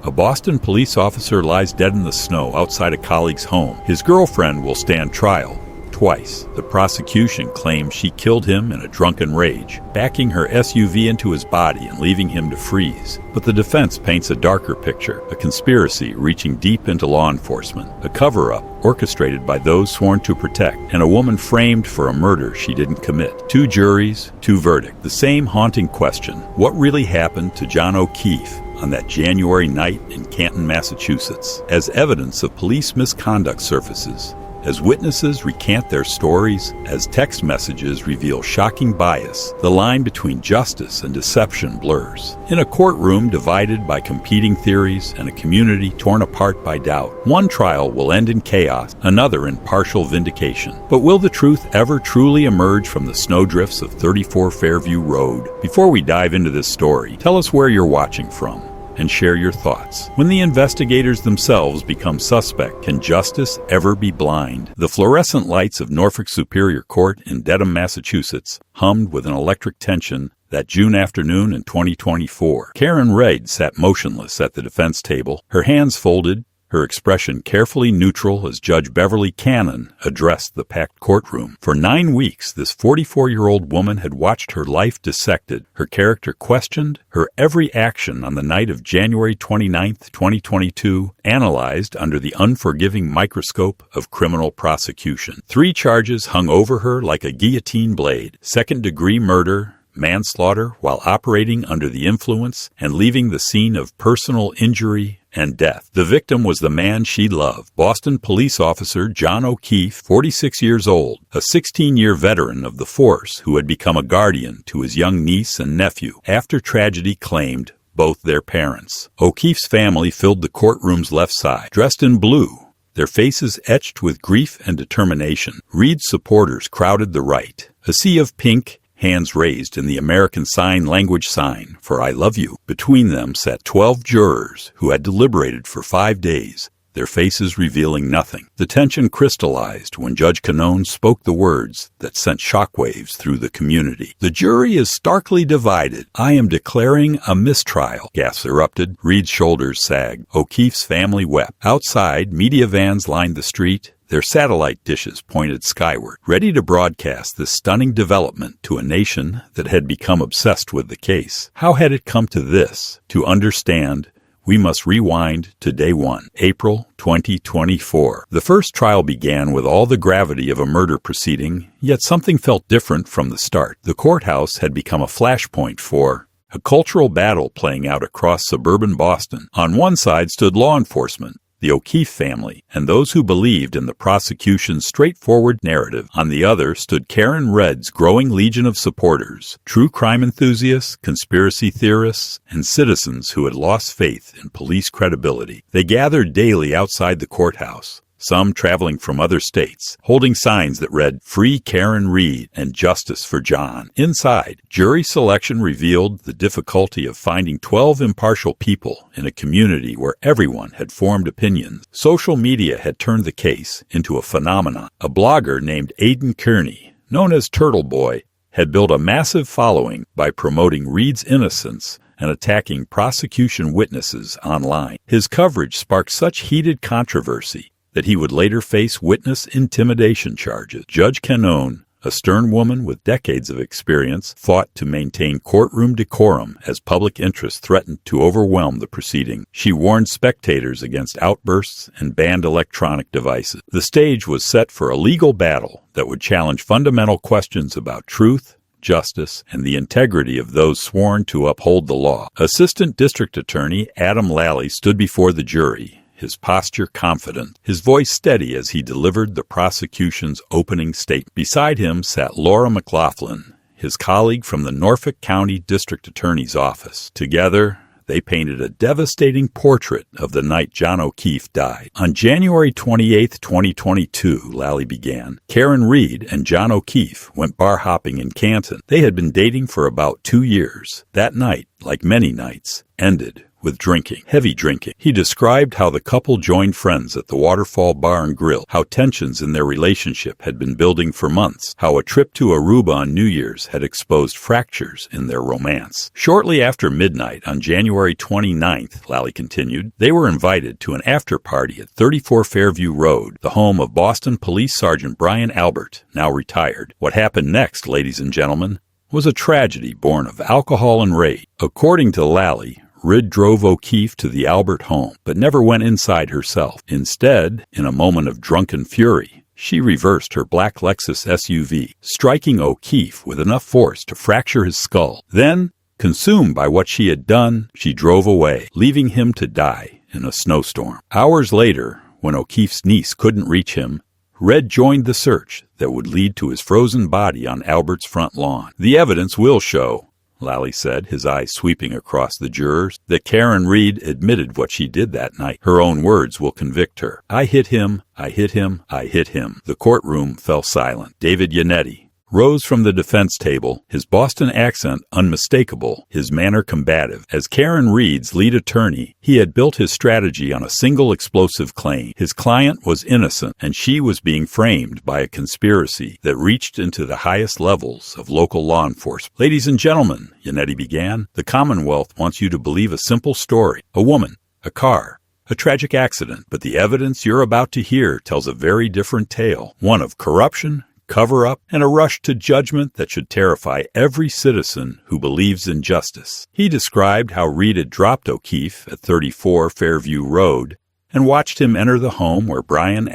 A Boston police officer lies dead in the snow outside a colleague's home. His girlfriend will stand trial twice. The prosecution claims she killed him in a drunken rage, backing her SUV into his body and leaving him to freeze. But the defense paints a darker picture, a conspiracy reaching deep into law enforcement, a cover-up orchestrated by those sworn to protect, and a woman framed for a murder she didn't commit. Two juries, two verdicts. The same haunting question: what really happened to John O'Keefe on that January night in Canton, Massachusetts? As evidence of police misconduct surfaces, as witnesses recant their stories, as text messages reveal shocking bias, the line between justice and deception blurs. In a courtroom divided by competing theories and a community torn apart by doubt, one trial will end in chaos, another in partial vindication. But will the truth ever truly emerge from the snowdrifts of 34 Fairview Road? Before we dive into this story, tell us where you're watching from and share your thoughts. When the investigators themselves become suspect, can justice ever be blind? The fluorescent lights of Norfolk Superior Court in Dedham, Massachusetts, hummed with an electric tension that June afternoon in 2024. Karen Reid sat motionless at the defense table, her hands folded, her expression carefully neutral as Judge Beverly Cannon addressed the packed courtroom. For 9 weeks, this 44-year-old woman had watched her life dissected, her character questioned, her every action on the night of January 29, 2022, analyzed under the unforgiving microscope of criminal prosecution. 3 charges hung over her like a guillotine blade: second-degree murder, manslaughter while operating under the influence, and leaving the scene of personal injury and death. The victim was the man she loved, Boston police officer John O'Keefe, 46 years old, a 16-year veteran of the force who had become a guardian to his young niece and nephew after tragedy claimed both their parents. O'Keefe's family filled the courtroom's left side, dressed in blue, their faces etched with grief and determination. Reed's supporters crowded the right, a sea of pink, hands raised in the American Sign Language sign for I love you. Between them sat 12 jurors who had deliberated for 5 days, their faces revealing nothing. The tension crystallized when Judge Canone spoke the words that sent shockwaves through the community. The jury is starkly divided. I am declaring a mistrial, gasps erupted. Reed's shoulders sagged. O'Keefe's family wept. Outside, media vans lined the street, their satellite dishes pointed skyward, ready to broadcast this stunning development to a nation that had become obsessed with the case. How had it come to this? To understand, we must rewind to day 1, April 2024. The first trial began with all the gravity of a murder proceeding, yet something felt different from the start. The courthouse had become a flashpoint for a cultural battle playing out across suburban Boston. On one side stood law enforcement, the O'Keefe family, and those who believed in the prosecution's straightforward narrative. On the other stood Karen Reid's growing legion of supporters, true crime enthusiasts, conspiracy theorists, and citizens who had lost faith in police credibility. They gathered daily outside the courthouse, some traveling from other states, holding signs that read, "Free Karen Reid" and "Justice for John." Inside, jury selection revealed the difficulty of finding 12 impartial people in a community where everyone had formed opinions. Social media had turned the case into a phenomenon. A blogger named Aidan Kearney, known as Turtle Boy, had built a massive following by promoting Reid's innocence and attacking prosecution witnesses online. His coverage sparked such heated controversy that he would later face witness intimidation charges. Judge Canone, a stern woman with decades of experience, fought to maintain courtroom decorum as public interest threatened to overwhelm the proceeding. She warned spectators against outbursts and banned electronic devices. The stage was set for a legal battle that would challenge fundamental questions about truth, justice, and the integrity of those sworn to uphold the law. Assistant District Attorney Adam Lally stood before the jury, his posture confident, his voice steady as he delivered the prosecution's opening statement. Beside him sat Laura McLaughlin, his colleague from the Norfolk County District Attorney's Office. Together, they painted a devastating portrait of the night John O'Keefe died. On January 28, 2022, Lally began, Karen Reid and John O'Keefe went bar hopping in Canton. They had been dating for about 2 years. That night, like many nights, ended with drinking, heavy drinking. He described how the couple joined friends at the Waterfall Bar and Grill, how tensions in their relationship had been building for months, how a trip to Aruba on New Year's had exposed fractures in their romance. Shortly after midnight on January 29th, Lally continued, they were invited to an after-party at 34 Fairview Road, the home of Boston Police Sergeant Brian Albert, now retired. What happened next, ladies and gentlemen, was a tragedy born of alcohol and rage. According to Lally, Rid drove O'Keefe to the Albert home, but never went inside herself. Instead, in a moment of drunken fury, she reversed her black Lexus SUV, striking O'Keefe with enough force to fracture his skull. Then, consumed by what she had done, she drove away, leaving him to die in a snowstorm. Hours later, when O'Keefe's niece couldn't reach him, Red joined the search that would lead to his frozen body on Albert's front lawn. The evidence will show, Lally said, his eyes sweeping across the jurors, that Karen Reed admitted what she did that night. Her own words will convict her. I hit him, I hit him, I hit him. The courtroom fell silent. David Yannetti rose from the defense table, his Boston accent unmistakable, his manner combative. As Karen Reed's lead attorney, he had built his strategy on a single explosive claim. His client was innocent, and she was being framed by a conspiracy that reached into the highest levels of local law enforcement. Ladies and gentlemen, Yannetti began, the Commonwealth wants you to believe a simple story. A woman, a car, a tragic accident. But the evidence you're about to hear tells a very different tale, one of corruption, cover-up, and a rush to judgment that should terrify every citizen who believes in justice. He described how Reed had dropped O'Keefe at 34 Fairview Road and watched him enter the home where Brian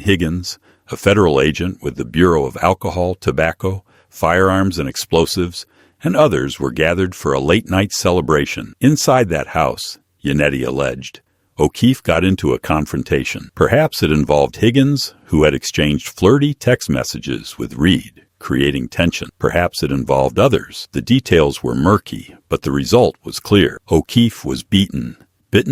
Higgins, a federal agent with the Bureau of Alcohol, Tobacco, Firearms, and Explosives, and others were gathered for a late-night celebration. Inside that house, Yannetti alleged, O'Keefe got into a confrontation. Perhaps it involved Higgins, who had exchanged flirty text messages with Reed, creating tension. Perhaps it involved others. The details were murky, but the result was clear. O'Keefe was bitten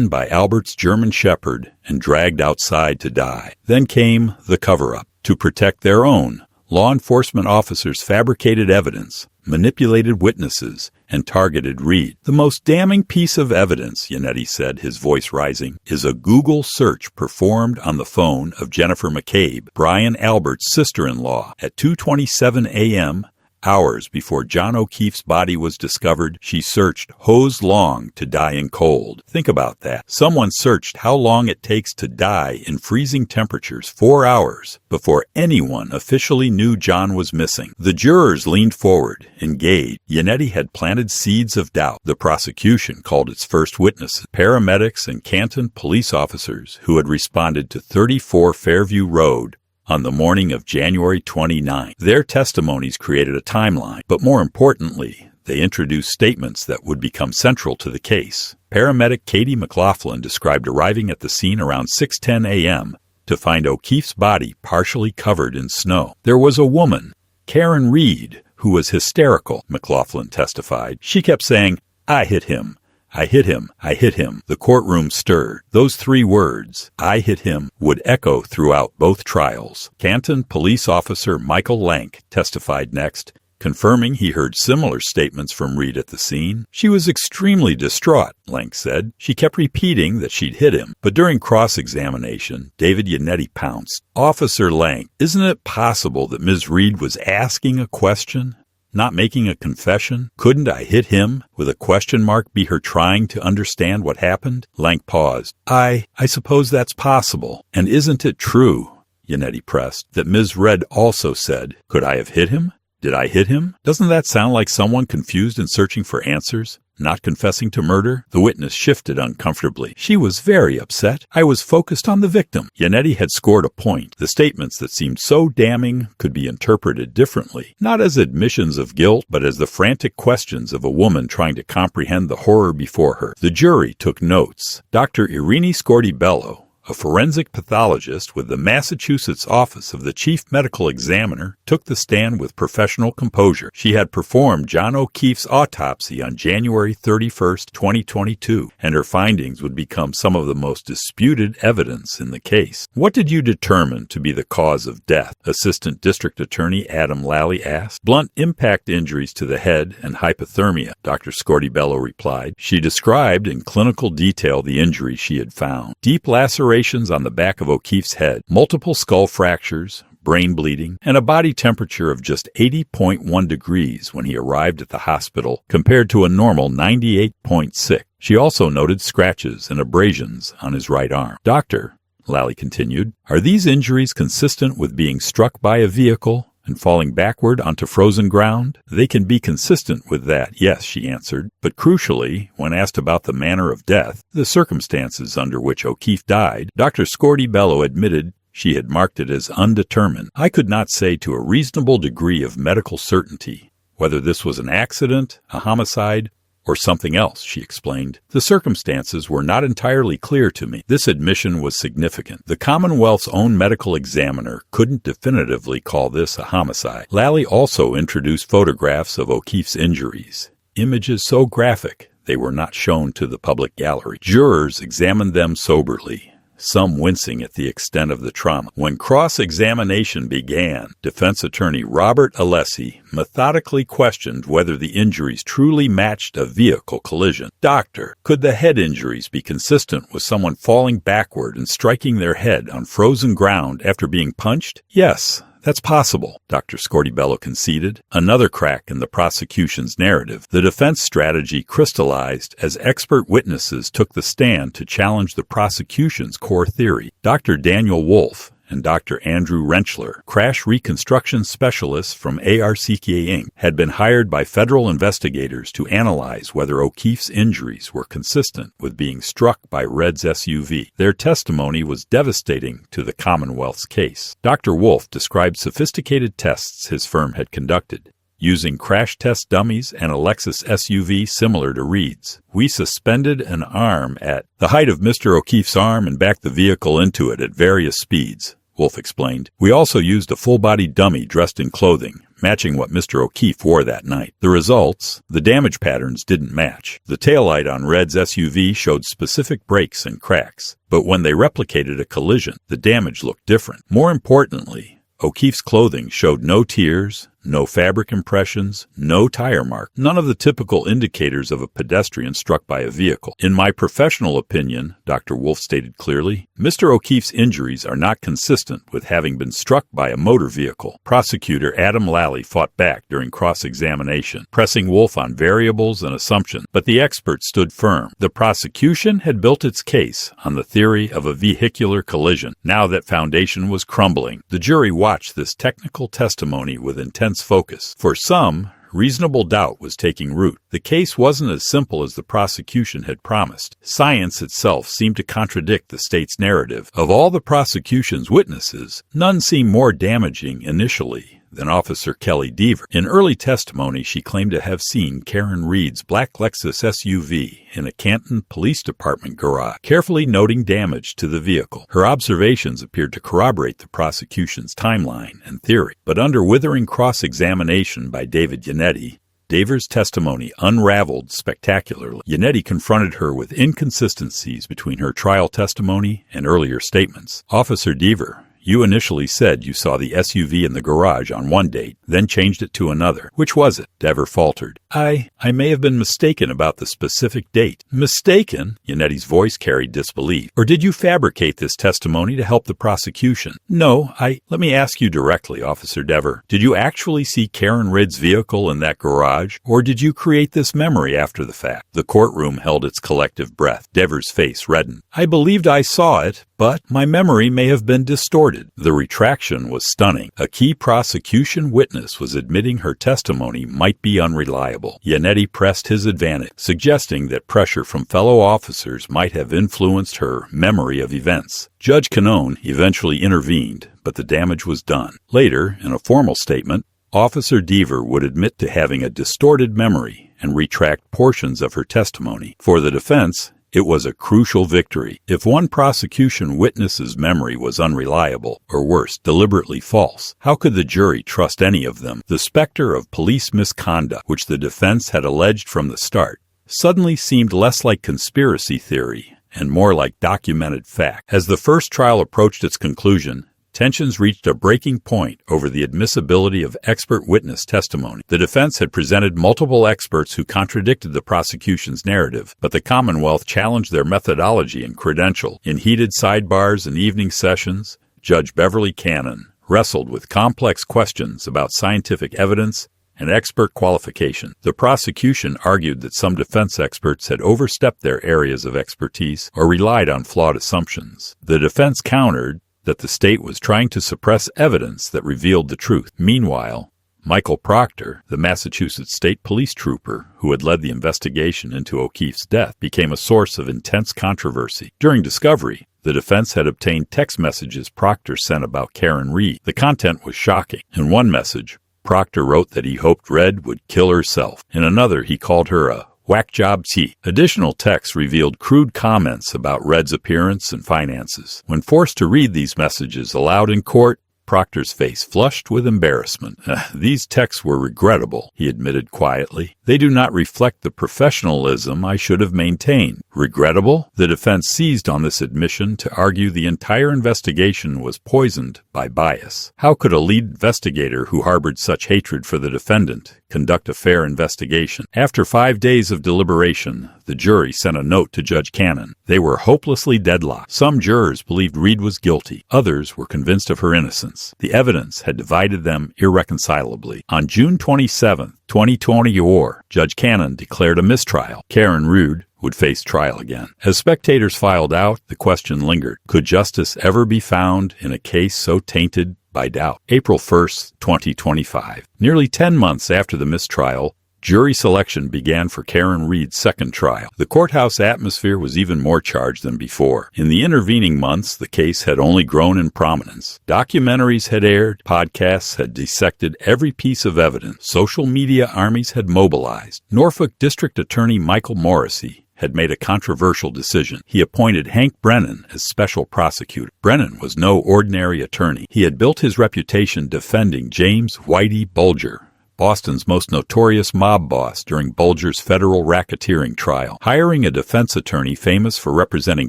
by Albert's German Shepherd, and dragged outside to die. Then came the cover-up. To protect their own, law enforcement officers fabricated evidence, manipulated witnesses, and targeted Reed. The most damning piece of evidence, Yannetti said, his voice rising, is a Google search performed on the phone of Jennifer McCabe, Brian Albert's sister-in-law, at 2:27 a.m., hours before John O'Keefe's body was discovered. She searched hose long to die in cold. Think about that. Someone searched how long it takes to die in freezing temperatures, 4 hours, before anyone officially knew John was missing. The jurors leaned forward, engaged. Yannetti had planted seeds of doubt. The prosecution called its first witnesses, paramedics and Canton police officers who had responded to 34 Fairview Road on the morning of January 29. Their testimonies created a timeline, but more importantly, they introduced statements that would become central to the case. Paramedic Katie McLaughlin described arriving at the scene around 6:10 a.m. to find O'Keefe's body partially covered in snow. There was a woman, Karen Reed, who was hysterical, McLaughlin testified. She kept saying, I hit him. I hit him. I hit him. The courtroom stirred. Those 3 words, I hit him, would echo throughout both trials. Canton police officer Michael Lank testified next, confirming he heard similar statements from Reed at the scene. She was extremely distraught, Lank said. She kept repeating that she'd hit him. But during cross-examination, David Yannetti pounced. Officer Lank, isn't it possible that Ms. Reed was asking a question, not making a confession? Couldn't I hit him? With a question mark be her trying to understand what happened? Lank paused. I suppose that's possible. And isn't it true, Yannetti pressed, that Ms. Red also said, could I have hit him? Did I hit him? Doesn't that sound like someone confused and searching for answers, not confessing to murder? The witness shifted uncomfortably. She was very upset. I was focused on the victim. Yannetti had scored a point. The statements that seemed so damning could be interpreted differently, not as admissions of guilt, but as the frantic questions of a woman trying to comprehend the horror before her. The jury took notes. Dr. Irini Scortibello, A forensic pathologist with the Massachusetts Office of the Chief Medical Examiner took the stand with professional composure. She had performed John O'Keefe's autopsy on January 31, 2022, and her findings would become some of the most disputed evidence in the case. "What did you determine to be the cause of death?" Assistant District Attorney Adam Lally asked. "Blunt impact injuries to the head and hypothermia," Dr. Scortibello replied. She described in clinical detail the injuries she had found. Deep lacerations on the back of O'Keefe's head, multiple skull fractures, brain bleeding, and a body temperature of just 80.1 degrees when he arrived at the hospital, compared to a normal 98.6. She also noted scratches and abrasions on his right arm. "Doctor," Lally continued, "are these injuries consistent with being struck by a vehicle and falling backward onto frozen ground?" "They can be consistent with that, yes," she answered. But crucially, when asked about the manner of death, the circumstances under which O'Keefe died, Dr. Scortibello admitted she had marked it as undetermined. "I could not say to a reasonable degree of medical certainty whether this was an accident, a homicide, or something else," she explained. "The circumstances were not entirely clear to me." This admission was significant. The Commonwealth's own medical examiner couldn't definitively call this a homicide. Lally also introduced photographs of O'Keefe's injuries, images so graphic they were not shown to the public gallery. Jurors examined them soberly, some wincing at the extent of the trauma. When cross-examination began, defense attorney Robert Alessi methodically questioned whether the injuries truly matched a vehicle collision. "Doctor, could the head injuries be consistent with someone falling backward and striking their head on frozen ground after being punched?" "Yes, that's possible," Dr. Scortibello conceded. Another crack in the prosecution's narrative. The defense strategy crystallized as expert witnesses took the stand to challenge the prosecution's core theory. Dr. Daniel Wolf and Dr. Andrew Rentschler, crash reconstruction specialists from ARCK Inc., had been hired by federal investigators to analyze whether O'Keefe's injuries were consistent with being struck by Red's SUV. Their testimony was devastating to the Commonwealth's case. Dr. Wolf described sophisticated tests his firm had conducted, using crash test dummies and a Lexus SUV similar to Reed's. "We suspended an arm at the height of Mr. O'Keefe's arm and backed the vehicle into it at various speeds," Wolf explained. "We also used a full-body dummy dressed in clothing, matching what Mr. O'Keefe wore that night. The results, the damage patterns didn't match. The taillight on Red's SUV showed specific breaks and cracks, but when they replicated a collision, the damage looked different. More importantly, O'Keefe's clothing showed no tears, no fabric impressions, no tire mark, none of the typical indicators of a pedestrian struck by a vehicle. In my professional opinion," Dr. Wolf stated clearly, "Mr. O'Keefe's injuries are not consistent with having been struck by a motor vehicle." Prosecutor Adam Lally fought back during cross-examination, pressing Wolf on variables and assumptions, but the expert stood firm. The prosecution had built its case on the theory of a vehicular collision. Now that foundation was crumbling. The jury watched this technical testimony with intense focus. For some, reasonable doubt was taking root. The case wasn't as simple as the prosecution had promised. Science itself seemed to contradict the state's narrative. Of all the prosecution's witnesses, none seemed more damaging initially than Officer Kelly Deaver. In early testimony, she claimed to have seen Karen Reed's black Lexus SUV in a Canton Police Department garage, carefully noting damage to the vehicle. Her observations appeared to corroborate the prosecution's timeline and theory. But under withering cross-examination by David Yannetti, Deaver's testimony unraveled spectacularly. Yannetti confronted her with inconsistencies between her trial testimony and earlier statements. "Officer Deaver, you initially said you saw the SUV in the garage on one date, then changed it to another. Which was it?" Deaver faltered. I may have been mistaken about the specific date." "Mistaken?" Yannetti's voice carried disbelief. "Or did you fabricate this testimony to help the prosecution?" "No, Let me ask you directly, Officer Deaver. Did you actually see Karen Reed's vehicle in that garage, or did you create this memory after the fact?" The courtroom held its collective breath. Deaver's face reddened. "I believed I saw it, but my memory may have been distorted." The retraction was stunning. A key prosecution witness was admitting her testimony might be unreliable. Yannetti pressed his advantage, suggesting that pressure from fellow officers might have influenced her memory of events. Judge Canone eventually intervened, but the damage was done. Later, in a formal statement, Officer Deaver would admit to having a distorted memory and retract portions of her testimony. For the defense, It was a crucial victory. If one prosecution witness's memory was unreliable, or worse, deliberately false, how could the jury trust any of them? The specter of police misconduct, which the defense had alleged from the start, suddenly seemed less like conspiracy theory and more like documented fact. As the first trial approached its conclusion, tensions reached a breaking point over the admissibility of expert witness testimony. The defense had presented multiple experts who contradicted the prosecution's narrative, but the Commonwealth challenged their methodology and credential. In heated sidebars and evening sessions, Judge Beverly Cannon wrestled with complex questions about scientific evidence and expert qualification. The prosecution argued that some defense experts had overstepped their areas of expertise or relied on flawed assumptions. The defense countered that the state was trying to suppress evidence that revealed the truth. Meanwhile, Michael Proctor, the Massachusetts state police trooper who had led the investigation into O'Keefe's death, became a source of intense controversy. During discovery, the defense had obtained text messages Proctor sent about Karen Reed. The content was shocking. In one message, Proctor wrote that he hoped Red would kill herself. In another, he called her a whack job tea. Additional texts revealed crude comments about Red's appearance and finances. When forced to read these messages aloud in court, Proctor's face flushed with embarrassment. These texts were regrettable, he admitted quietly. They do not reflect the professionalism I should have maintained. Regrettable? The defense seized on this admission to argue the entire investigation was poisoned by bias. How could a lead investigator who harbored such hatred for the defendant conduct a fair investigation? After 5 days of deliberation, the jury sent a note to Judge Cannon. They were hopelessly deadlocked. Some jurors believed Reed was guilty. Others were convinced of her innocence. The evidence had divided them irreconcilably. On June 27, 2024, Judge Cannon declared a mistrial. Karen Reed would face trial again. As spectators filed out, the question lingered. Could justice ever be found in a case so tainted by doubt? April 1st, 2025. Nearly 10 months after the mistrial, jury selection began for Karen Reed's second trial. The courthouse atmosphere was even more charged than before. In the intervening months, the case had only grown in prominence. Documentaries had aired, podcasts had dissected every piece of evidence, social media armies had mobilized. Norfolk District Attorney Michael Morrissey had made a controversial decision. He appointed Hank Brennan as special prosecutor. Brennan was no ordinary attorney. He had built his reputation defending James Whitey Bulger, Boston's most notorious mob boss during Bulger's federal racketeering trial. Hiring a defense attorney famous for representing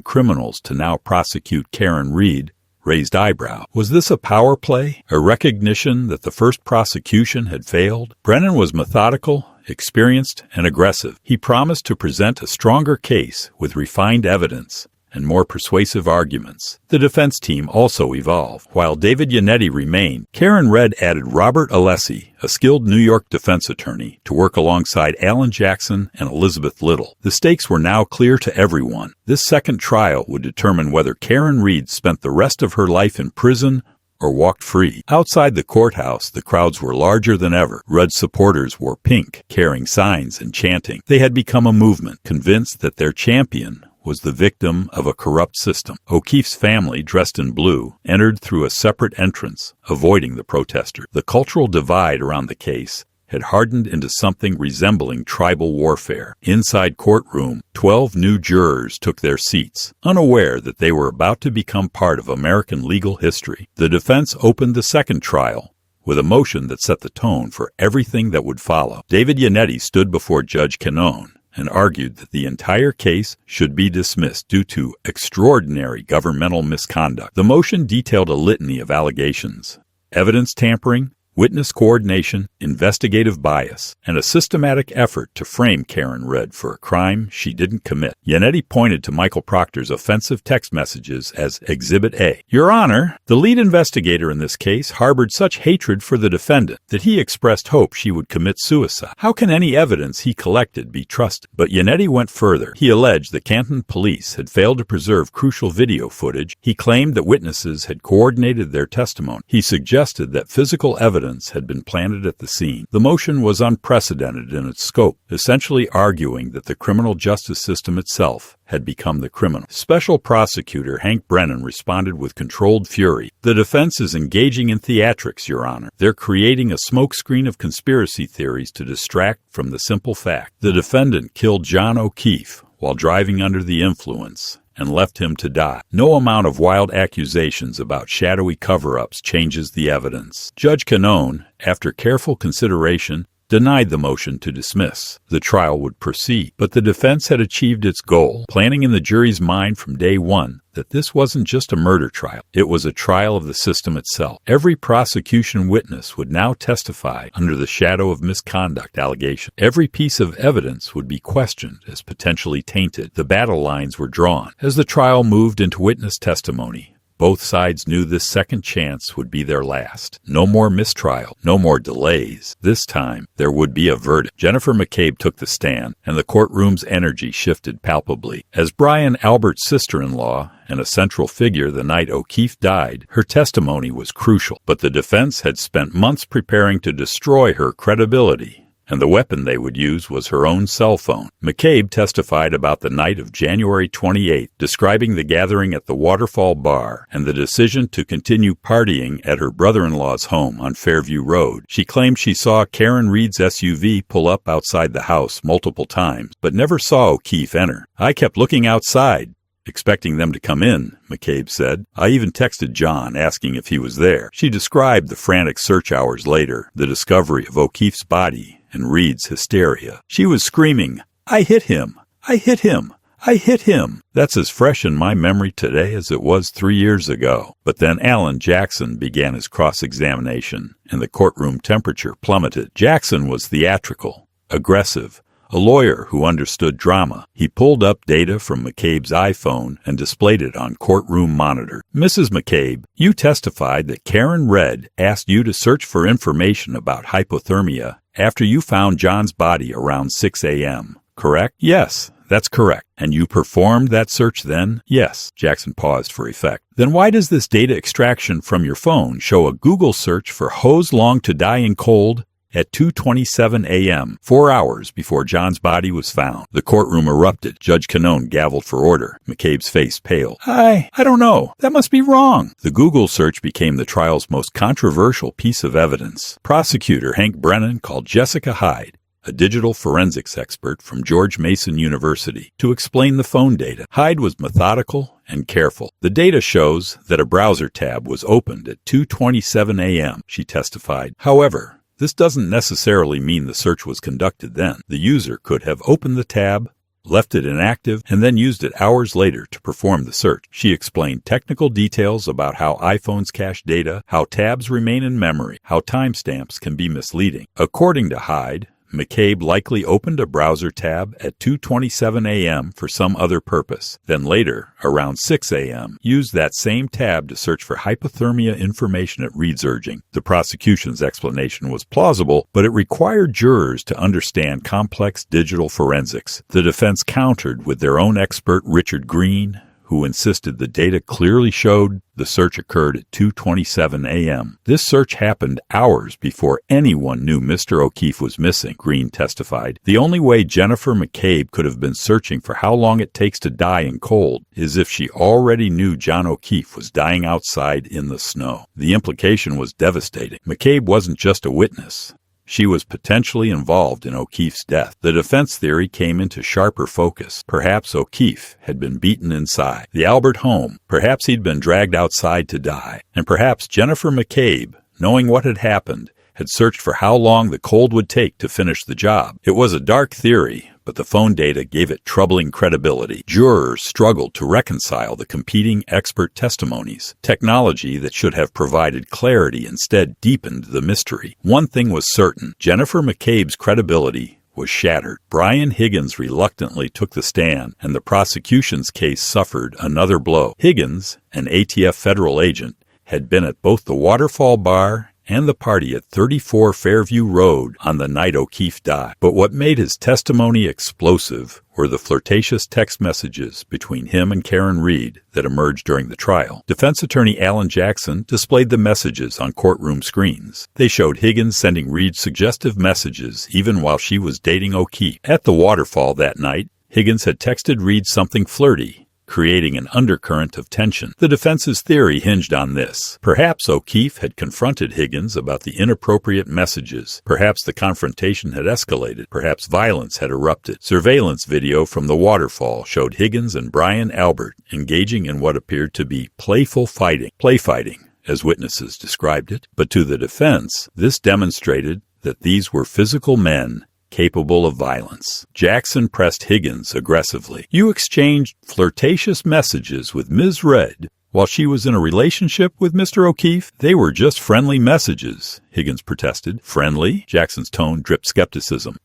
criminals to now prosecute Karen Reed raised eyebrow. Was this a power play? A recognition that the first prosecution had failed? Brennan was methodical, experienced, and aggressive. He promised to present a stronger case with refined evidence and more persuasive arguments. The defense team also evolved. While David Yannetti remained, Karen Reed added Robert Alessi, a skilled New York defense attorney, to work alongside Alan Jackson and Elizabeth Little. The stakes were now clear to everyone. This second trial would determine whether Karen Reed spent the rest of her life in prison or walked free. Outside the courthouse, the crowds were larger than ever. Red supporters wore pink, carrying signs and chanting. They had become a movement, convinced that their champion was the victim of a corrupt system. O'Keefe's family, dressed in blue, entered through a separate entrance, avoiding the protesters. The cultural divide around the case had hardened into something resembling tribal warfare. Inside Courtroom, 12 new jurors took their seats, unaware that they were about to become part of American legal history. The defense opened the second trial with a motion that set the tone for everything that would follow. David Yannetti stood before Judge Cannon and argued that the entire case should be dismissed due to extraordinary governmental misconduct. The motion detailed a litany of allegations: evidence tampering, witness coordination, investigative bias, and a systematic effort to frame Karen Reed for a crime she didn't commit. Yannetti pointed to Michael Proctor's offensive text messages as Exhibit A. Your Honor, the lead investigator in this case harbored such hatred for the defendant that he expressed hope she would commit suicide. How can any evidence he collected be trusted? But Yannetti went further. He alleged the Canton police had failed to preserve crucial video footage. He claimed that witnesses had coordinated their testimony. He suggested that physical evidence had been planted at the scene. The motion was unprecedented in its scope, essentially arguing that the criminal justice system itself had become the criminal. Special Prosecutor Hank Brennan responded with controlled fury. The defense is engaging in theatrics, Your Honor. They're creating a smokescreen of conspiracy theories to distract from the simple fact. The defendant killed John O'Keefe while driving under the influence and left him to die. No amount of wild accusations about shadowy cover-ups changes the evidence. Judge Canone, after careful consideration, denied the motion to dismiss. The trial would proceed, but the defense had achieved its goal, planting in the jury's mind from day one that this wasn't just a murder trial. It was a trial of the system itself. Every prosecution witness would now testify under the shadow of misconduct allegation. Every piece of evidence would be questioned as potentially tainted. The battle lines were drawn. As the trial moved into witness testimony, both sides knew this second chance would be their last. No more mistrial, no more delays. This time, there would be a verdict. Jennifer McCabe took the stand, and the courtroom's energy shifted palpably. As Brian Albert's sister-in-law and a central figure the night O'Keefe died, her testimony was crucial. But the defense had spent months preparing to destroy her credibility, and the weapon they would use was her own cell phone. McCabe testified about the night of January 28th, describing the gathering at the Waterfall Bar and the decision to continue partying at her brother-in-law's home on Fairview Road. She claimed she saw Karen Reed's SUV pull up outside the house multiple times, but never saw O'Keefe enter. "I kept looking outside, expecting them to come in," McCabe said. "I even texted John asking if he was there." She described the frantic search hours later, the discovery of O'Keefe's body, and Reed's hysteria. She was screaming, "I hit him! I hit him! I hit him!" That's as fresh in my memory today as it was 3 years ago. But then Alan Jackson began his cross-examination, and the courtroom temperature plummeted. Jackson was theatrical, aggressive, a lawyer who understood drama. He pulled up data from McCabe's iPhone and displayed it on courtroom monitor. "Mrs. McCabe, you testified that Karen Red asked you to search for information about hypothermia after you found John's body around 6 a.m., correct?" "Yes, that's correct." "And you performed that search then?" "Yes." Jackson paused for effect. "Then why does this data extraction from your phone show a Google search for hose long to die in cold at 2:27 a.m., 4 hours before John's body was found?" The courtroom erupted. Judge Canone gavelled for order, McCabe's face pale. I don't know. That must be wrong." The Google search became the trial's most controversial piece of evidence. Prosecutor Hank Brennan called Jessica Hyde, a digital forensics expert from George Mason University, to explain the phone data. Hyde was methodical and careful. "The data shows that a browser tab was opened at 2:27 a.m., she testified. "However, this doesn't necessarily mean the search was conducted then. The user could have opened the tab, left it inactive, and then used it hours later to perform the search." She explained technical details about how iPhones cache data, how tabs remain in memory, how timestamps can be misleading. According to Hyde, McCabe likely opened a browser tab at 2:27 a.m. for some other purpose, then later, around 6 a.m., used that same tab to search for hypothermia information at Reed's urging. The prosecution's explanation was plausible, but it required jurors to understand complex digital forensics. The defense countered with their own expert, Richard Green, who insisted the data clearly showed the search occurred at 2:27 a.m. "This search happened hours before anyone knew Mr. O'Keefe was missing," Green testified. "The only way Jennifer McCabe could have been searching for how long it takes to die in cold is if she already knew John O'Keefe was dying outside in the snow." The implication was devastating. McCabe wasn't just a witness. She was potentially involved in O'Keefe's death. The defense theory came into sharper focus. Perhaps O'Keefe had been beaten inside the Albert home. Perhaps he'd been dragged outside to die. And perhaps Jennifer McCabe, knowing what had happened, had searched for how long the cold would take to finish the job. It was a dark theory, but the phone data gave it troubling credibility. Jurors struggled to reconcile the competing expert testimonies. Technology that should have provided clarity instead deepened the mystery. One thing was certain: Jennifer McCabe's credibility was shattered. Brian Higgins reluctantly took the stand, and the prosecution's case suffered another blow. Higgins, an ATF federal agent, had been at both the Waterfall Bar and the party at 34 Fairview Road on the night O'Keefe died. But what made his testimony explosive were the flirtatious text messages between him and Karen Reed that emerged during the trial. Defense attorney Alan Jackson displayed the messages on courtroom screens. They showed Higgins sending Reed suggestive messages even while she was dating O'Keefe. At the Waterfall that night, Higgins had texted Reed something flirty, creating an undercurrent of tension. The defense's theory hinged on this. Perhaps O'Keefe had confronted Higgins about the inappropriate messages. Perhaps the confrontation had escalated. Perhaps violence had erupted. Surveillance video from the waterfall showed Higgins and Brian Albert engaging in what appeared to be playful fighting. Play fighting, as witnesses described it. But to the defense, this demonstrated that these were physical men capable of violence. Jackson pressed Higgins aggressively. "You exchanged flirtatious messages with Ms. Red while she was in a relationship with Mr. O'Keefe? They were just friendly messages," Higgins protested. "Friendly?" Jackson's tone dripped skepticism.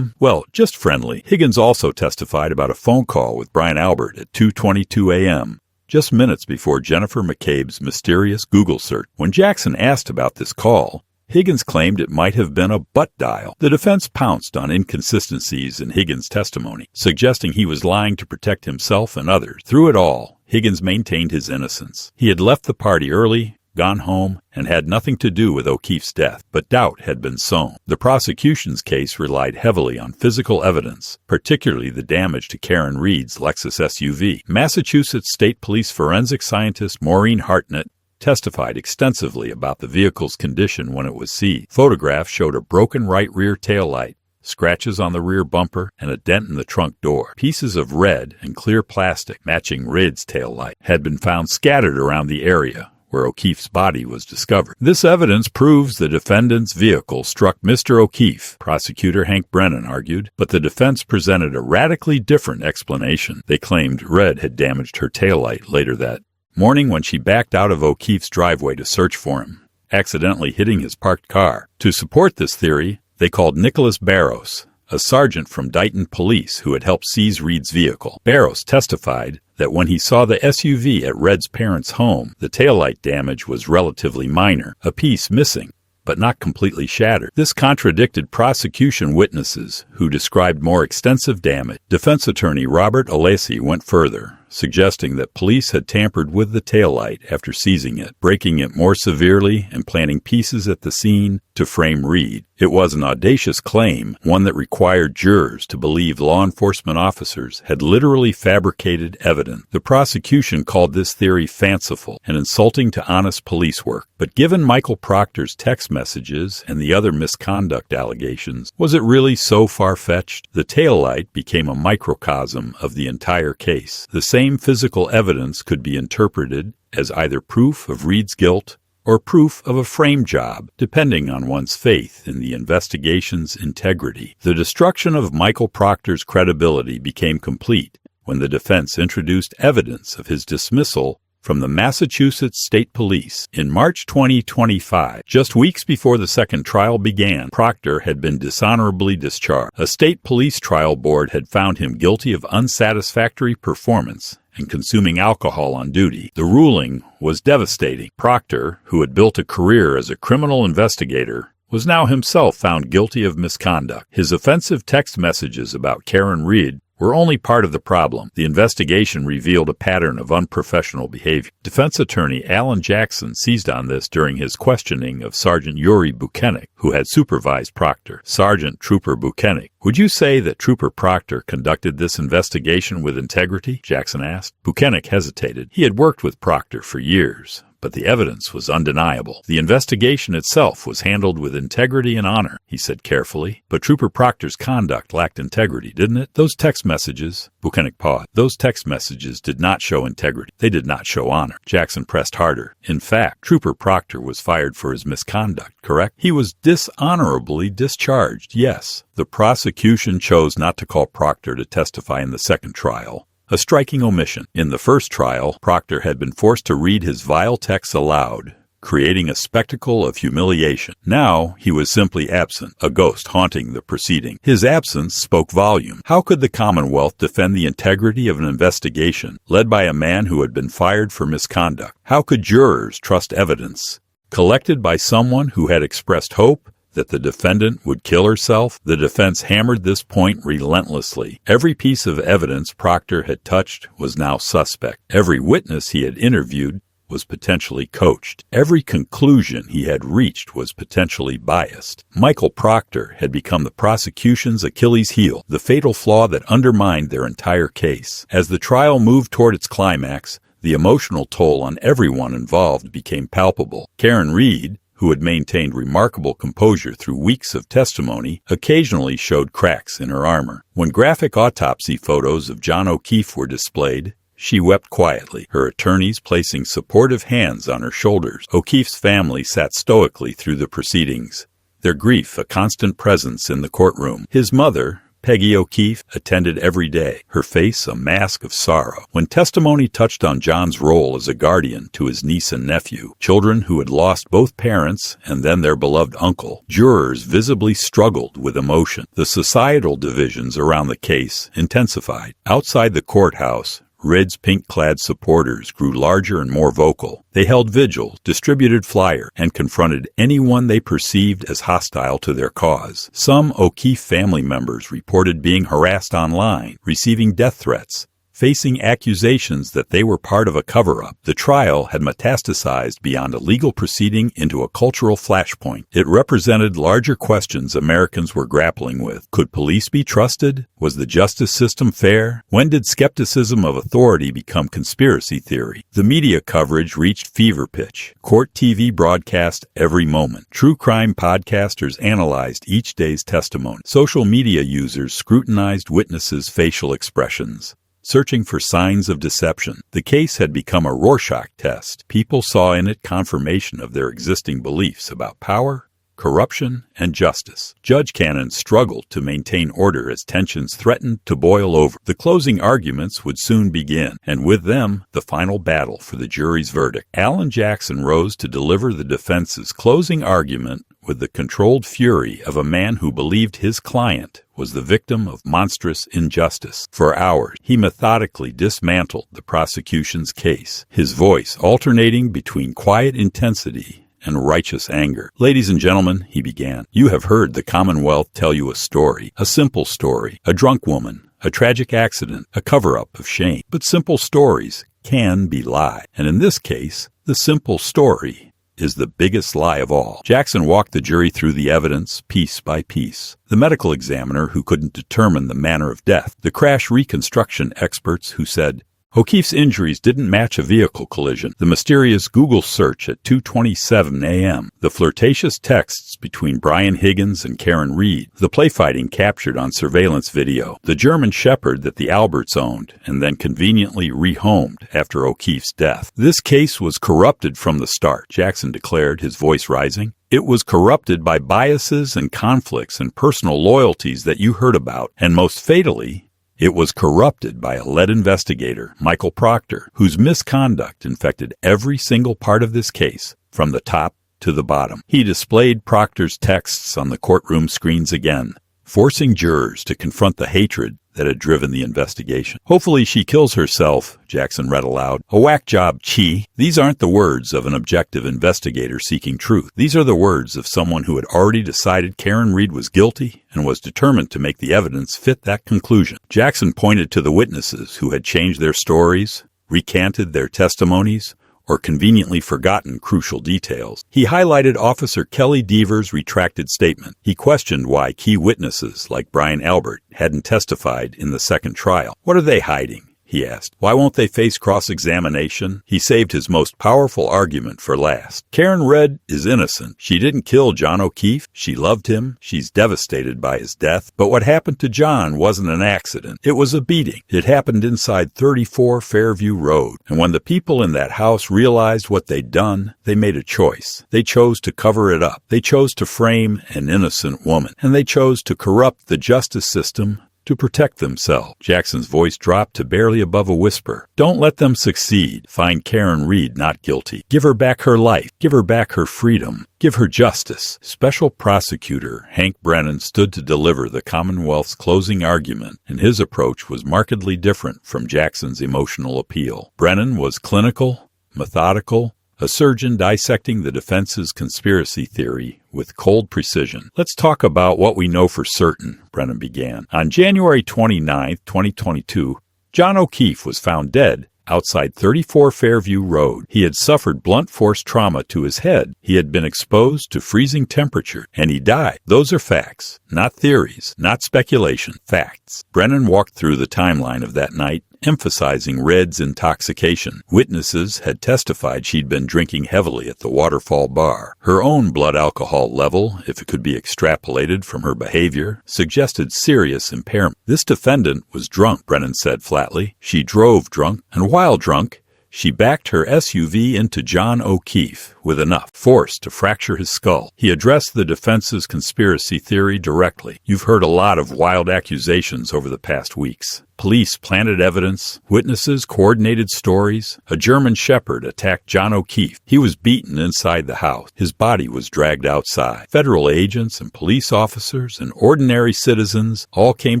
Well, just friendly." Higgins also testified about a phone call with Brian Albert at 2:22 a.m., just minutes before Jennifer McCabe's mysterious Google search. When Jackson asked about this call, Higgins claimed it might have been a butt dial. The defense pounced on inconsistencies in Higgins' testimony, suggesting he was lying to protect himself and others. Through it all, Higgins maintained his innocence. He had left the party early, gone home, and had nothing to do with O'Keefe's death, but doubt had been sown. The prosecution's case relied heavily on physical evidence, particularly the damage to Karen Reed's Lexus SUV. Massachusetts State Police forensic scientist Maureen Hartnett testified extensively about the vehicle's condition when it was seized. Photographs showed a broken right rear taillight, scratches on the rear bumper, and a dent in the trunk door. Pieces of red and clear plastic matching Reed's taillight had been found scattered around the area where O'Keefe's body was discovered. This evidence proves the defendant's vehicle struck Mr. O'Keefe, prosecutor Hank Brennan argued, but the defense presented a radically different explanation. They claimed Red had damaged her taillight later that morning when she backed out of O'Keefe's driveway to search for him, accidentally hitting his parked car. To support this theory, they called Nicholas Barros, a sergeant from Dighton Police who had helped seize Reed's vehicle. Barros testified that when he saw the SUV at Red's parents' home, the taillight damage was relatively minor, a piece missing, but not completely shattered. This contradicted prosecution witnesses who described more extensive damage. Defense attorney Robert Alesi went further, suggesting that police had tampered with the taillight after seizing it, breaking it more severely and planting pieces at the scene to frame Reed. It was an audacious claim, one that required jurors to believe law enforcement officers had literally fabricated evidence. The prosecution called this theory fanciful and insulting to honest police work. But given Michael Proctor's text messages and the other misconduct allegations, was it really so far-fetched? The taillight became a microcosm of the entire case. The same physical evidence could be interpreted as either proof of Reed's guilt or proof of a frame job, depending on one's faith in the investigation's integrity. The destruction of Michael Proctor's credibility became complete when the defense introduced evidence of his dismissal from the Massachusetts State Police. In March 2025, just weeks before the second trial began, Proctor had been dishonorably discharged. A state police trial board had found him guilty of unsatisfactory performance and consuming alcohol on duty. The ruling was devastating. Proctor, who had built a career as a criminal investigator, was now himself found guilty of misconduct. His offensive text messages about Karen Reed were only part of the problem. The investigation revealed a pattern of unprofessional behavior. Defense attorney Alan Jackson seized on this during his questioning of Sergeant Yuri Buchanek, who had supervised Proctor. Sergeant Trooper Buchanek, "Would you say that Trooper Proctor conducted this investigation with integrity?" Jackson asked. Buchanek hesitated. He had worked with Proctor for years, but the evidence was undeniable. "The investigation itself was handled with integrity and honor," he said carefully. "But Trooper Proctor's conduct lacked integrity, didn't it?" Those text messages, Buchanek paused. "Those text messages did not show integrity. They did not show honor." Jackson pressed harder. "In fact, Trooper Proctor was fired for his misconduct, correct?" "He was dishonorably discharged, yes." The prosecution chose not to call Proctor to testify in the second trial, a striking omission. In the first trial, Proctor had been forced to read his vile texts aloud, creating a spectacle of humiliation. Now he was simply absent, a ghost haunting the proceeding. His absence spoke volume. How could the Commonwealth defend the integrity of an investigation led by a man who had been fired for misconduct? How could jurors trust evidence collected by someone who had expressed hope that the defendant would kill herself? The defense hammered this point relentlessly. Every piece of evidence Proctor had touched was now suspect. Every witness he had interviewed was potentially coached. Every conclusion he had reached was potentially biased. Michael Proctor had become the prosecution's Achilles heel, the fatal flaw that undermined their entire case. As the trial moved toward its climax, the emotional toll on everyone involved became palpable. Karen Reed, who had maintained remarkable composure through weeks of testimony, occasionally showed cracks in her armor. When graphic autopsy photos of John O'Keefe were displayed, she wept quietly, her attorneys placing supportive hands on her shoulders. O'Keefe's family sat stoically through the proceedings, their grief a constant presence in the courtroom. His mother, Peggy O'Keefe, attended every day, her face a mask of sorrow. When testimony touched on John's role as a guardian to his niece and nephew, children who had lost both parents and then their beloved uncle, jurors visibly struggled with emotion. The societal divisions around the case intensified. Outside the courthouse, Reed's pink-clad supporters grew larger and more vocal. They held vigils, distributed flyers, and confronted anyone they perceived as hostile to their cause. Some O'Keefe family members reported being harassed online, receiving death threats, facing accusations that they were part of a cover-up. The trial had metastasized beyond a legal proceeding into a cultural flashpoint. It represented larger questions Americans were grappling with. Could police be trusted? Was the justice system fair? When did skepticism of authority become conspiracy theory? The media coverage reached fever pitch. Court TV broadcast every moment. True crime podcasters analyzed each day's testimony. Social media users scrutinized witnesses' facial expressions, searching for signs of deception. The case had become a Rorschach test. People saw in it confirmation of their existing beliefs about power, corruption, and justice. Judge Cannon struggled to maintain order as tensions threatened to boil over. The closing arguments would soon begin, and with them, the final battle for the jury's verdict. Alan Jackson rose to deliver the defense's closing argument with the controlled fury of a man who believed his client was the victim of monstrous injustice. For hours, he methodically dismantled the prosecution's case, his voice alternating between quiet intensity and righteous anger. Ladies and gentlemen, he began, you have heard the Commonwealth tell you a story, a simple story, a drunk woman, a tragic accident, a cover-up of shame. But simple stories can be lies. And in this case, the simple story is the biggest lie of all. Jackson walked the jury through the evidence piece by piece. The medical examiner who couldn't determine the manner of death, the crash reconstruction experts who said O'Keefe's injuries didn't match a vehicle collision, the mysterious Google search at 2:27 a.m., the flirtatious texts between Brian Higgins and Karen Reed, the playfighting captured on surveillance video, the German Shepherd that the Alberts owned and then conveniently rehomed after O'Keefe's death. This case was corrupted from the start, Jackson declared, his voice rising. It was corrupted by biases and conflicts and personal loyalties that you heard about, and most fatally, it was corrupted by a lead investigator, Michael Proctor, whose misconduct infected every single part of this case, from the top to the bottom. He displayed Proctor's texts on the courtroom screens again, forcing jurors to confront the hatred that had driven the investigation. Hopefully she kills herself, Jackson read aloud. A whack job, Chi. These aren't the words of an objective investigator seeking truth. These are the words of someone who had already decided Karen Reed was guilty and was determined to make the evidence fit that conclusion. Jackson pointed to the witnesses who had changed their stories, recanted their testimonies, or conveniently forgotten crucial details. He highlighted Officer Kelly Deaver's retracted statement. He questioned why key witnesses like Brian Albert hadn't testified in the second trial. What are they hiding? He asked. Why won't they face cross-examination? He saved his most powerful argument for last. Karen Reed is innocent. She didn't kill John O'Keefe. She loved him. She's devastated by his death. But what happened to John wasn't an accident. It was a beating. It happened inside 34 Fairview Road. And when the people in that house realized what they'd done, they made a choice. They chose to cover it up. They chose to frame an innocent woman. And they chose to corrupt the justice system to protect themselves. Jackson's voice dropped to barely above a whisper. Don't let them succeed. Find Karen Reed not guilty. Give her back her life. Give her back her freedom. Give her justice. Special Prosecutor Hank Brennan stood to deliver the Commonwealth's closing argument, and his approach was markedly different from Jackson's emotional appeal. Brennan was clinical, methodical, a surgeon dissecting the defense's conspiracy theory with cold precision. Let's talk about what we know for certain, Brennan began. On January 29, 2022, John O'Keefe was found dead outside 34 Fairview Road. He had suffered blunt force trauma to his head. He had been exposed to freezing temperature, and he died. Those are facts, not theories, not speculation, facts. Brennan walked through the timeline of that night, emphasizing Red's intoxication. Witnesses had testified she'd been drinking heavily at the Waterfall bar. Her own blood alcohol level, if it could be extrapolated from her behavior, suggested serious impairment. This defendant was drunk, Brennan said flatly. She drove drunk, and while drunk, she backed her SUV into John O'Keefe with enough force to fracture his skull. He addressed the defense's conspiracy theory directly. You've heard a lot of wild accusations over the past weeks. Police planted evidence, witnesses coordinated stories. A German shepherd attacked John O'Keefe. He was beaten inside the house. His body was dragged outside. Federal agents and police officers and ordinary citizens all came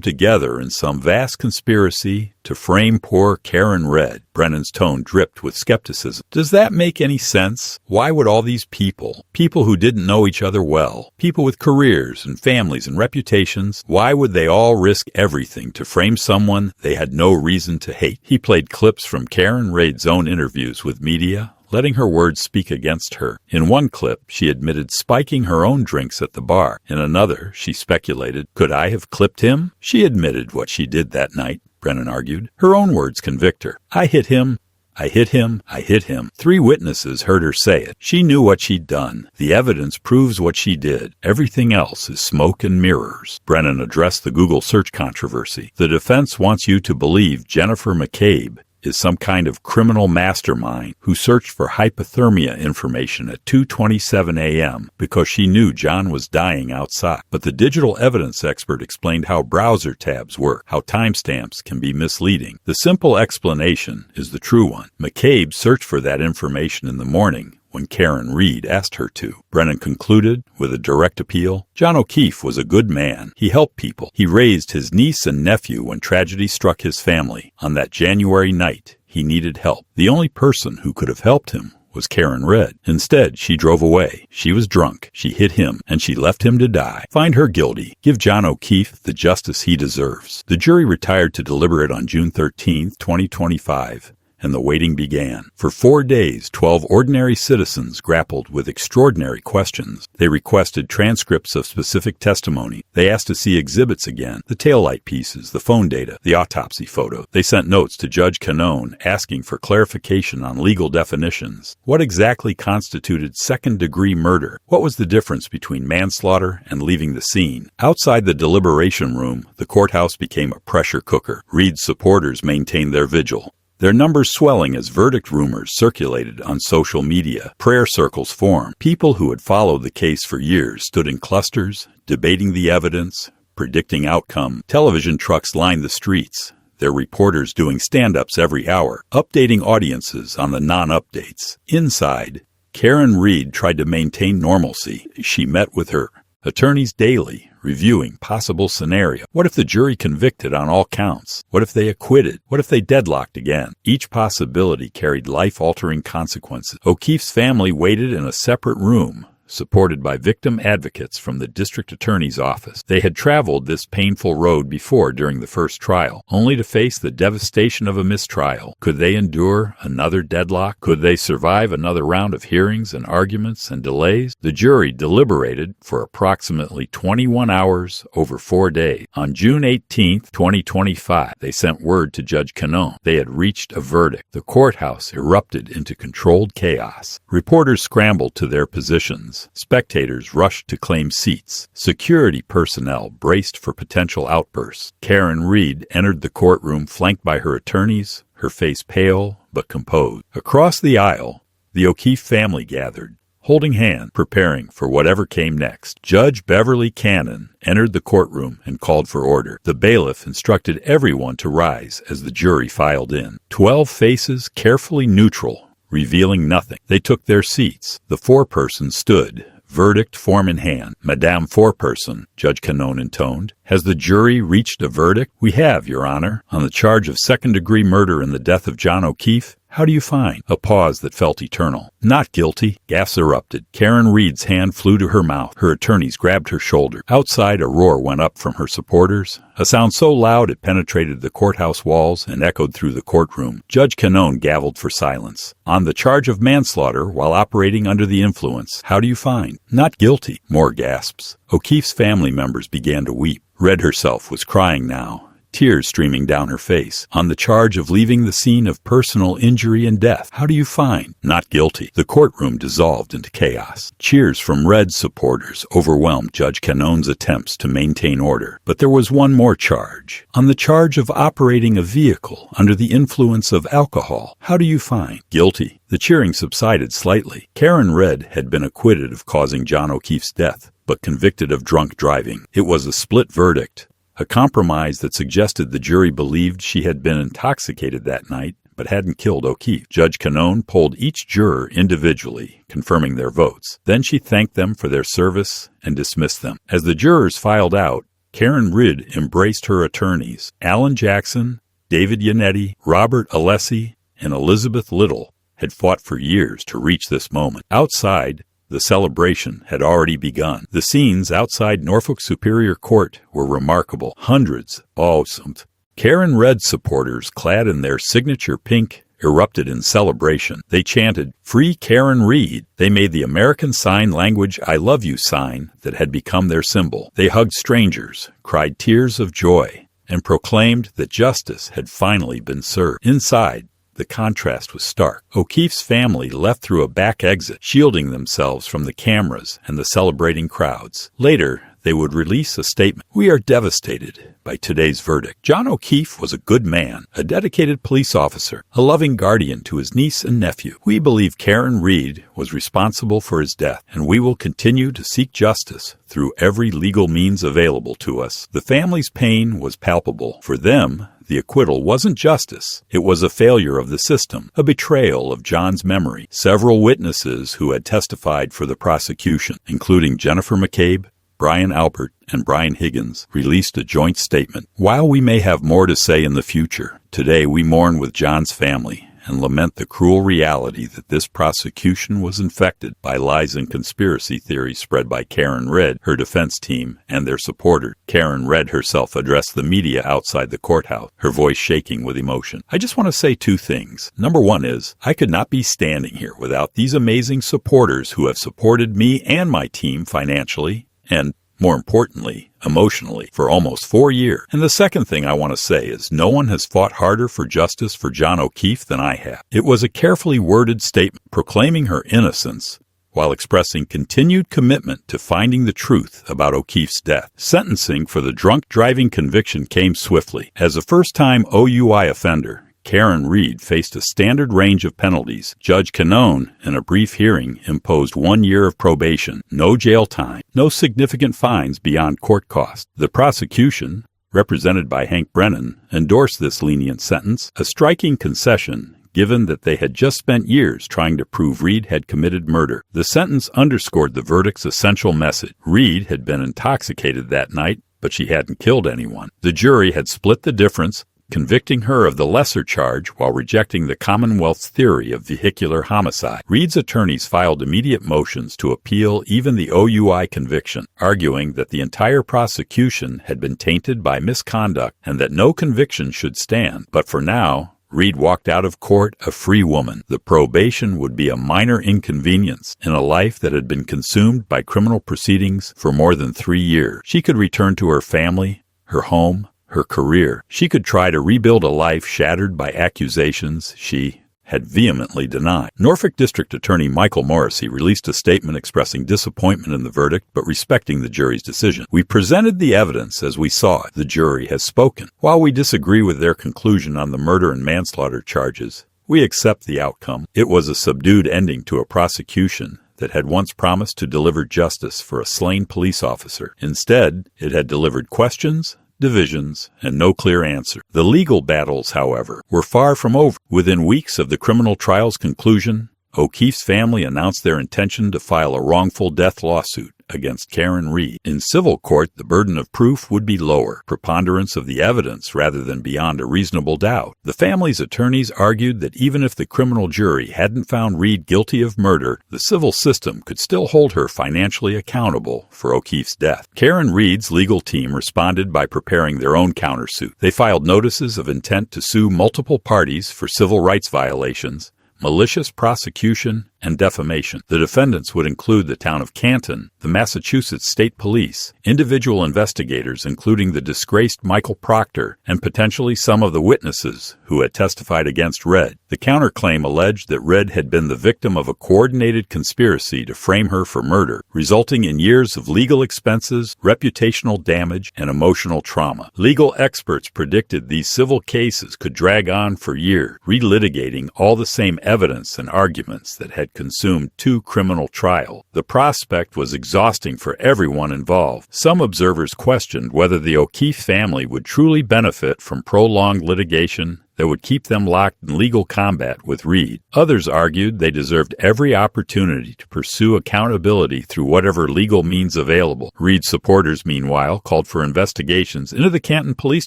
together in some vast conspiracy to frame poor Karen Red. Brennan's tone dripped with skepticism. Does that make any sense? Why would all these people who didn't know each other well, people with careers and families and reputations, why would they all risk everything to frame someone they had no reason to hate? He played clips from Karen Red's own interviews with media, letting her words speak against her. In one clip, she admitted spiking her own drinks at the bar. In another, she speculated, could I have clipped him? She admitted what she did that night, Brennan argued. Her own words convict her. I hit him. I hit him. I hit him. 3 witnesses heard her say it. She knew what she'd done. The evidence proves what she did. Everything else is smoke and mirrors. Brennan addressed the Google search controversy. The defense wants you to believe Jennifer McCabe is some kind of criminal mastermind who searched for hypothermia information at 2:27 a.m. because she knew John was dying outside. But the digital evidence expert explained how browser tabs work, how timestamps can be misleading. The simple explanation is the true one. McCabe searched for that information in the morning when Karen Reed asked her to. Brennan concluded with a direct appeal. John O'Keefe was a good man. He helped people. He raised his niece and nephew when tragedy struck his family. On that January night, he needed help. The only person who could have helped him was Karen Red. Instead, she drove away. She was drunk. She hit him, and she left him to die. Find her guilty. Give John O'Keefe the justice he deserves. The jury retired to deliberate on June 13, 2025. And the waiting began. For 4 days, 12 ordinary citizens grappled with extraordinary questions. They requested transcripts of specific testimony. They asked to see exhibits again, the taillight pieces, the phone data, the autopsy photo. They sent notes to Judge Canone asking for clarification on legal definitions. What exactly constituted second-degree murder? What was the difference between manslaughter and leaving the scene? Outside the deliberation room, the courthouse became a pressure cooker. Reed's supporters maintained their vigil, their numbers swelling as verdict rumors circulated on social media. Prayer circles formed. People who had followed the case for years stood in clusters, debating the evidence, predicting outcome. Television trucks lined the streets, their reporters doing stand-ups every hour, updating audiences on the non-updates. Inside, Karen Reed tried to maintain normalcy. She met with her attorneys daily, reviewing possible scenarios. What if the jury convicted on all counts? What if they acquitted? What if they deadlocked again? Each possibility carried life-altering consequences. O'Keefe's family waited in a separate room, supported by victim advocates from the district attorney's office. They had traveled this painful road before during the first trial, only to face the devastation of a mistrial. Could they endure another deadlock? Could they survive another round of hearings and arguments and delays? The jury deliberated for approximately 21 hours over 4 days. On June 18, 2025, they sent word to Judge Canone. They had reached a verdict. The courthouse erupted into controlled chaos. Reporters scrambled to their positions. Spectators rushed to claim seats. Security personnel braced for potential outbursts. Karen Reed entered the courtroom flanked by her attorneys, her face pale but composed. Across the aisle, the O'Keefe family gathered, holding hands, preparing for whatever came next. Judge Beverly Cannon entered the courtroom and called for order. The bailiff instructed everyone to rise as the jury filed in. 12 faces, carefully neutral, revealing nothing. They took their seats. The foreperson stood, verdict form in hand. Madame Foreperson, Judge Canone intoned, has the jury reached a verdict? We have, Your Honor, on the charge of second-degree murder in the death of John O'Keefe. How do you find? A pause that felt eternal. Not guilty. Gas erupted. Karen Reed's hand flew to her mouth. Her attorneys grabbed her shoulder. Outside, a roar went up from her supporters, a sound so loud it penetrated the courthouse walls and echoed through the courtroom. Judge Canone gavelled for silence. On the charge of manslaughter while operating under the influence, how do you find? Not guilty. More gasps. O'Keefe's family members began to weep. Red herself was crying now, tears streaming down her face. On the charge of leaving the scene of personal injury and death, how do you find? Not guilty. The courtroom dissolved into chaos. Cheers from Red supporters overwhelmed Judge Canone's attempts to maintain order. But there was one more charge. On the charge of operating a vehicle under the influence of alcohol, how do you find? Guilty. The cheering subsided slightly. Karen Red had been acquitted of causing John O'Keefe's death, but convicted of drunk driving. It was a split verdict. A compromise that suggested the jury believed she had been intoxicated that night, but hadn't killed O'Keefe. Judge Canone polled each juror individually, confirming their votes. Then she thanked them for their service and dismissed them. As the jurors filed out, Karen Reed embraced her attorneys. Alan Jackson, David Yannetti, Robert Alessi, and Elizabeth Little had fought for years to reach this moment. Outside, the celebration had already begun. The scenes outside Norfolk Superior Court were remarkable. Hundreds, awesome. Karen Red supporters, clad in their signature pink, erupted in celebration. They chanted, "Free Karen Reed." They made the American Sign Language "I love you" sign that had become their symbol. They hugged strangers, cried tears of joy, and proclaimed that justice had finally been served. Inside, the contrast was stark. O'Keefe's family left through a back exit, shielding themselves from the cameras and the celebrating crowds. Later, they would release a statement. "We are devastated by today's verdict. John O'Keefe was a good man, a dedicated police officer, a loving guardian to his niece and nephew. We believe Karen Reed was responsible for his death, and we will continue to seek justice through every legal means available to us." The family's pain was palpable. For them, the acquittal wasn't justice. It was a failure of the system, a betrayal of John's memory. Several witnesses who had testified for the prosecution, including Jennifer McCabe, Brian Albert, and Brian Higgins, released a joint statement. While we may have more to say in the future, today we mourn with John's family and lament the cruel reality that this prosecution was infected by lies and conspiracy theories spread by Karen Red, her defense team, and their supporters. Karen Red herself addressed the media outside the courthouse, her voice shaking with emotion. "I just want to say two things. Number one is, I could not be standing here without these amazing supporters who have supported me and my team financially, and more importantly, emotionally, for almost 4 years. And the second thing I want to say is no one has fought harder for justice for John O'Keefe than I have." It was a carefully worded statement proclaiming her innocence while expressing continued commitment to finding the truth about O'Keefe's death. Sentencing for the drunk driving conviction came swiftly. As a first-time OUI offender, Karen Reed faced a standard range of penalties. Judge Canone, in a brief hearing, imposed 1 year of probation, no jail time, no significant fines beyond court costs. The prosecution, represented by Hank Brennan, endorsed this lenient sentence, a striking concession given that they had just spent years trying to prove Reed had committed murder. The sentence underscored the verdict's essential message. Reed had been intoxicated that night, but she hadn't killed anyone. The jury had split the difference, convicting her of the lesser charge while rejecting the Commonwealth's theory of vehicular homicide. Reed's attorneys filed immediate motions to appeal even the OUI conviction, arguing that the entire prosecution had been tainted by misconduct and that no conviction should stand. But for now, Reed walked out of court a free woman. The probation would be a minor inconvenience in a life that had been consumed by criminal proceedings for more than 3 years. She could return to her family, her home, her career. She could try to rebuild a life shattered by accusations she had vehemently denied. Norfolk District Attorney Michael Morrissey released a statement expressing disappointment in the verdict but respecting the jury's decision. "We presented the evidence as we saw it. The jury has spoken. While we disagree with their conclusion on the murder and manslaughter charges, we accept the outcome." It was a subdued ending to a prosecution that had once promised to deliver justice for a slain police officer. Instead, it had delivered questions, divisions, and no clear answer. The legal battles, however, were far from over. Within weeks of the criminal trial's conclusion, O'Keefe's family announced their intention to file a wrongful death lawsuit against Karen Reed. In civil court, the burden of proof would be lower, preponderance of the evidence rather than beyond a reasonable doubt. The family's attorneys argued that even if the criminal jury hadn't found Reed guilty of murder, the civil system could still hold her financially accountable for O'Keefe's death. Karen Reed's legal team responded by preparing their own countersuit. They filed notices of intent to sue multiple parties for civil rights violations, malicious prosecution, and defamation. The defendants would include the town of Canton, the Massachusetts State Police, individual investigators including the disgraced Michael Proctor, and potentially some of the witnesses who had testified against Red. The counterclaim alleged that Red had been the victim of a coordinated conspiracy to frame her for murder, resulting in years of legal expenses, reputational damage, and emotional trauma. Legal experts predicted these civil cases could drag on for years, relitigating all the same evidence and arguments that had consumed 2 criminal trials. The prospect was exhausting for everyone involved. Some observers questioned whether the O'Keefe family would truly benefit from prolonged litigation that would keep them locked in legal combat with Reed. Others argued they deserved every opportunity to pursue accountability through whatever legal means available. Reed supporters, meanwhile, called for investigations into the Canton Police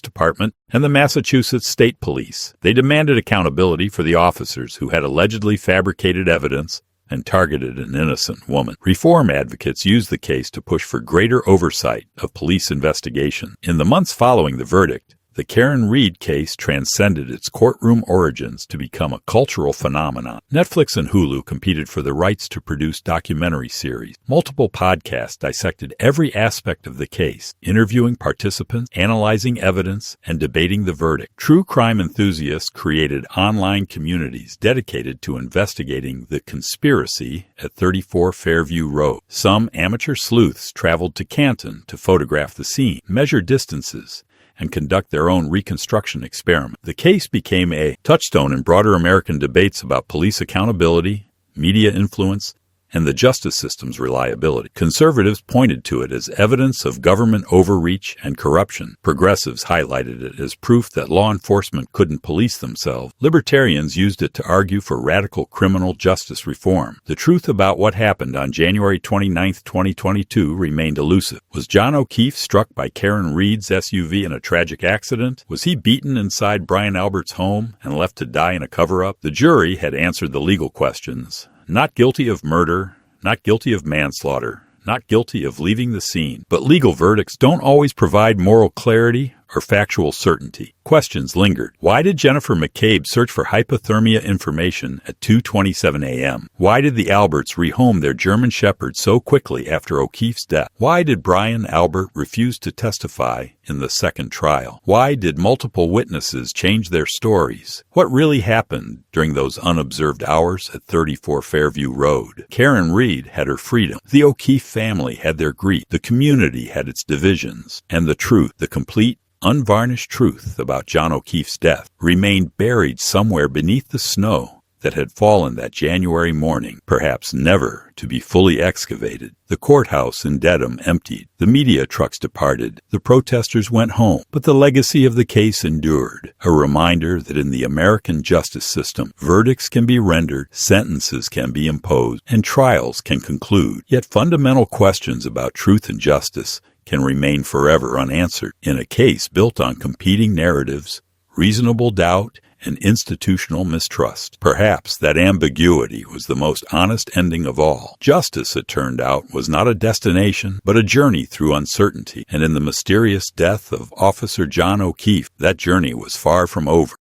Department and the Massachusetts State Police. They demanded accountability for the officers who had allegedly fabricated evidence and targeted an innocent woman. Reform advocates used the case to push for greater oversight of police investigation. In the months following the verdict, the Karen Reed case transcended its courtroom origins to become a cultural phenomenon. Netflix and Hulu competed for the rights to produce documentary series. Multiple podcasts dissected every aspect of the case, interviewing participants, analyzing evidence, and debating the verdict. True crime enthusiasts created online communities dedicated to investigating the conspiracy at 34 Fairview Road. Some amateur sleuths traveled to Canton to photograph the scene, measure distances, and conduct their own reconstruction experiment. The case became a touchstone in broader American debates about police accountability, media influence, and the justice system's reliability. Conservatives pointed to it as evidence of government overreach and corruption. Progressives highlighted it as proof that law enforcement couldn't police themselves. Libertarians used it to argue for radical criminal justice reform. The truth about what happened on January 29, 2022 remained elusive. Was John O'Keefe struck by Karen Reed's SUV in a tragic accident? Was he beaten inside Brian Albert's home and left to die in a cover-up? The jury had answered the legal questions. Not guilty of murder, not guilty of manslaughter, not guilty of leaving the scene. But legal verdicts don't always provide moral clarity or factual certainty. Questions lingered. Why did Jennifer McCabe search for hypothermia information at 2:27 a.m.? Why did the Alberts rehome their German Shepherd so quickly after O'Keefe's death? Why did Brian Albert refuse to testify in the second trial? Why did multiple witnesses change their stories? What really happened during those unobserved hours at 34 Fairview Road? Karen Reed had her freedom. The O'Keefe family had their grief. The community had its divisions. And the truth, the complete, unvarnished truth about John O'Keefe's death, remained buried somewhere beneath the snow that had fallen that January morning, perhaps never to be fully excavated. The courthouse in Dedham emptied. The media trucks departed. The protesters went home. But the legacy of the case endured, a reminder that in the American justice system, verdicts can be rendered, sentences can be imposed, and trials can conclude. Yet fundamental questions about truth and justice can remain forever unanswered. In a case built on competing narratives, reasonable doubt, and institutional mistrust. Perhaps that ambiguity was the most honest ending of all. Justice, it turned out, was not a destination, but a journey through uncertainty. And in the mysterious death of Officer John O'Keefe, that journey was far from over.